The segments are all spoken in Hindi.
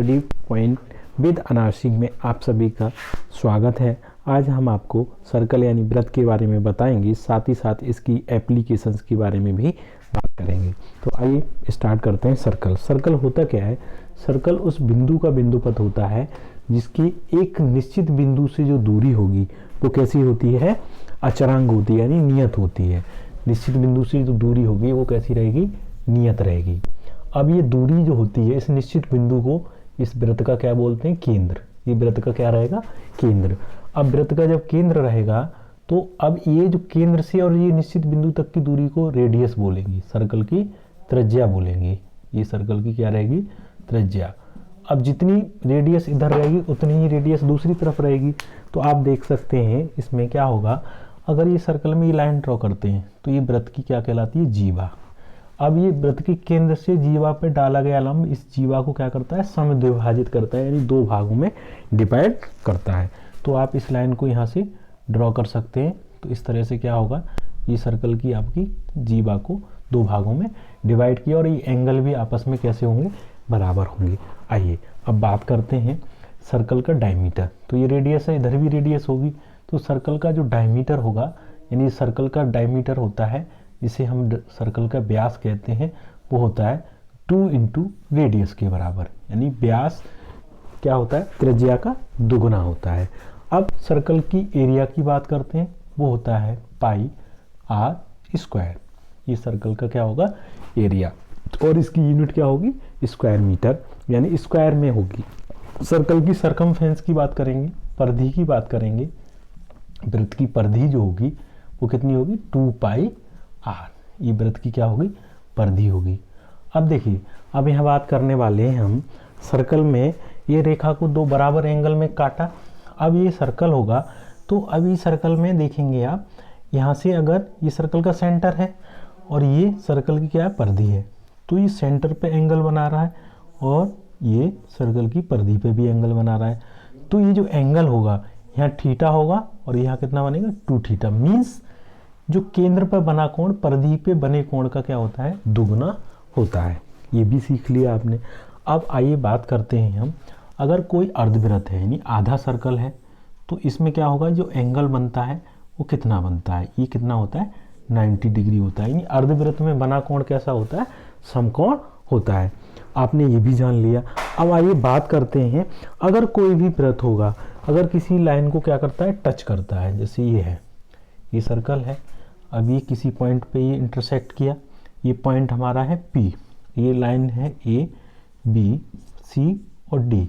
स्टडी पॉइंट विद अनार सिंह में आप सभी का स्वागत है। आज हम आपको सर्कल यानी वृत्त के बारे में बताएंगे, साथ ही साथ इसकी एप्लीकेशंस के बारे में भी बात करेंगे। तो आइए स्टार्ट करते हैं। सर्कल होता क्या है? सर्कल उस बिंदु का बिंदुपथ होता है जिसकी एक निश्चित बिंदु से जो दूरी होगी वो कैसी होती है? अचरांक होती है, यानी नियत होती है। निश्चित बिंदु से जो दूरी होगी वो कैसी रहेगी? नियत रहेगी। अब ये दूरी जो होती है, इस निश्चित बिंदु को इस वृत्त का क्या बोलते हैं? केंद्र। ये वृत्त का क्या रहेगा? केंद्र। अब वृत्त का जब केंद्र रहेगा तो अब ये जो केंद्र से और ये निश्चित बिंदु तक की दूरी को रेडियस बोलेंगे, सर्कल की त्रिज्या बोलेंगे। ये सर्कल की क्या रहेगी? त्रिज्या। अब जितनी रेडियस इधर रहेगी उतनी ही रेडियस दूसरी तरफ रहेगी। तो आप देख सकते हैं इसमें क्या होगा, अगर ये सर्कल में ये लाइन ड्रॉ करते हैं तो ये वृत्त की क्या कहलाती है? जीवा। अब ये वृत्त के केंद्र से जीवा पे डाला गया लंब इस जीवा को क्या करता है? समद्विभाजित करता है, यानी दो भागों में डिवाइड करता है। तो आप इस लाइन को यहाँ से ड्रॉ कर सकते हैं। तो इस तरह से क्या होगा, ये सर्कल की आपकी जीवा को दो भागों में डिवाइड किया और ये एंगल भी आपस में कैसे होंगे? बराबर होंगे। आइए अब बात करते हैं सर्कल का डायमीटर। तो ये रेडियस है, इधर भी रेडियस होगी। तो सर्कल का जो डायमीटर होगा, यानी सर्कल का डायमीटर होता है जिसे हम सर्कल का व्यास कहते हैं, वो होता है 2 इंटू रेडियस के बराबर। यानी व्यास क्या होता है? त्रिज्या का दुगुना होता है। अब सर्कल की एरिया की बात करते हैं, वो होता है पाई आर स्क्वायर। ये सर्कल का क्या होगा? एरिया। और इसकी यूनिट क्या होगी? स्क्वायर मीटर, यानी स्क्वायर में होगी। सर्कल की सरकमफेरेंस की बात करेंगे, परिधि की बात करेंगे। वृत्त की परिधि जो होगी वो कितनी होगी? 2 पाई आर। ये वृत्त की क्या होगी? परिधि होगी। अब देखिए, अब यहाँ बात करने वाले हैं हम सर्कल में ये रेखा को दो बराबर एंगल में काटा। अब ये सर्कल होगा तो अब ये सर्कल में देखेंगे आप, यहाँ से अगर ये सर्कल का सेंटर है और ये सर्कल की क्या है? परिधि है, तो ये सेंटर पे एंगल बना रहा है और ये सर्कल की परिधि पे भी एंगल बना रहा है। तो ये जो एंगल होगा यहाँ थीटा होगा और यहाँ कितना बनेगा? 2 थीटा। मीन्स जो केंद्र पर बना कोण परिधि पे बने कोण का क्या होता है? दुगुना होता है। ये भी सीख लिया आपने। अब आइए बात करते हैं हम, अगर कोई अर्धवृत्त है यानी आधा सर्कल है तो इसमें क्या होगा? जो एंगल बनता है वो कितना बनता है? ये कितना होता है? 90 डिग्री होता है। यानी अर्धवृत्त में बना कोण कैसा होता है? समकोण होता है। आपने ये भी जान लिया। अब आइए बात करते हैं, अगर कोई भी वृत्त होगा, अगर किसी लाइन को क्या करता है? टच करता है। जैसे ये है, ये सर्कल है, अब ये किसी पॉइंट पे ये इंटरसेक्ट किया, ये पॉइंट हमारा है P, ये लाइन है A, B, C और D।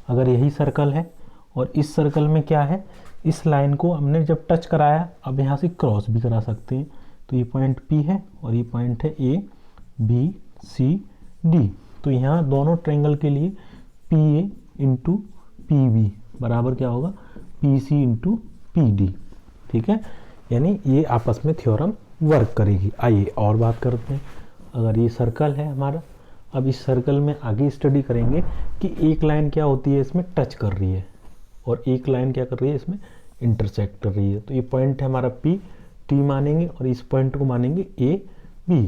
अगर यही सर्कल है और इस सर्कल में क्या है? इस लाइन को हमने जब टच कराया, अब यहाँ से क्रॉस भी करा सकते हैं। तो ये पॉइंट P है और ये पॉइंट है A, B, C, D। तो यहाँ दोनों ट्रायंगल के लिए PA इंटू PB बराबर क्या होगा? PC into PD। ठीक है, यानी ये आपस में थ्योरम वर्क करेगी। आइए और बात करते हैं। अगर ये सर्कल है हमारा, अब इस सर्कल में आगे स्टडी करेंगे कि एक लाइन क्या होती है? इसमें टच कर रही है और एक लाइन क्या कर रही है? इसमें इंटरसेक्ट कर रही है। तो ये पॉइंट है हमारा P, T मानेंगे और इस पॉइंट को मानेंगे A, B।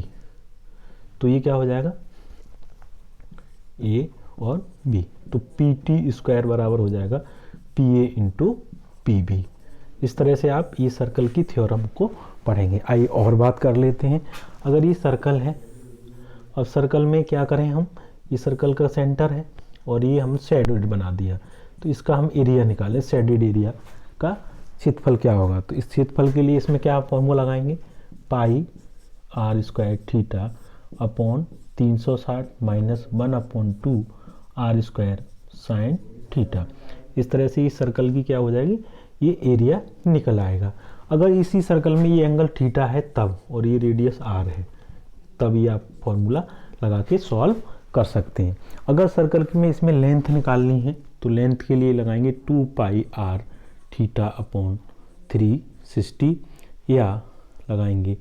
तो ये क्या हो जाएगा? A और B। तो PT स्क्वायर बराबर हो जाएगा PA इंटू PB। इस तरह से आप ये सर्कल की थ्योरम को पढ़ेंगे। आइए और बात कर लेते हैं। अगर ये सर्कल है, अब सर्कल में क्या करें हम? ये सर्कल का सेंटर है और ये हम शेडेड बना दिया, तो इसका हम एरिया निकालें। शेडेड एरिया का क्षेत्रफल क्या होगा? तो इस क्षेत्रफल के लिए इसमें क्या फॉर्मूला लगाएंगे? Pi r square theta upon 360 minus 1/2 r square sine theta. इस तरह से इस सर्कल की क्या हो जाएगी? ये एरिया निकल आएगा। अगर इसी सर्कल में ये एंगल थीटा है तब, और ये रेडियस आर है, तब ये आप फॉर्मूला लगा के सॉल्व कर सकते हैं। अगर सर्कल में इसमें लेंथ निकालनी है तो लेंथ के लिए लगाएंगे 2 पाई आर थीटा अपॉन 360 या लगाएंगे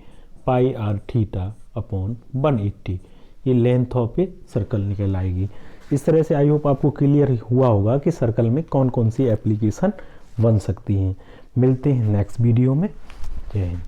पाई आर थीटा अपॉन 180। ये लेंथ ऑफ ए सर्कल निकल आएगी। इस तरह से आई होप आपको क्लियर हुआ होगा कि सर्कल में कौन कौन सी एप्लीकेशन बन सकती हैं। मिलते हैं नेक्स्ट वीडियो में। जय हिंद।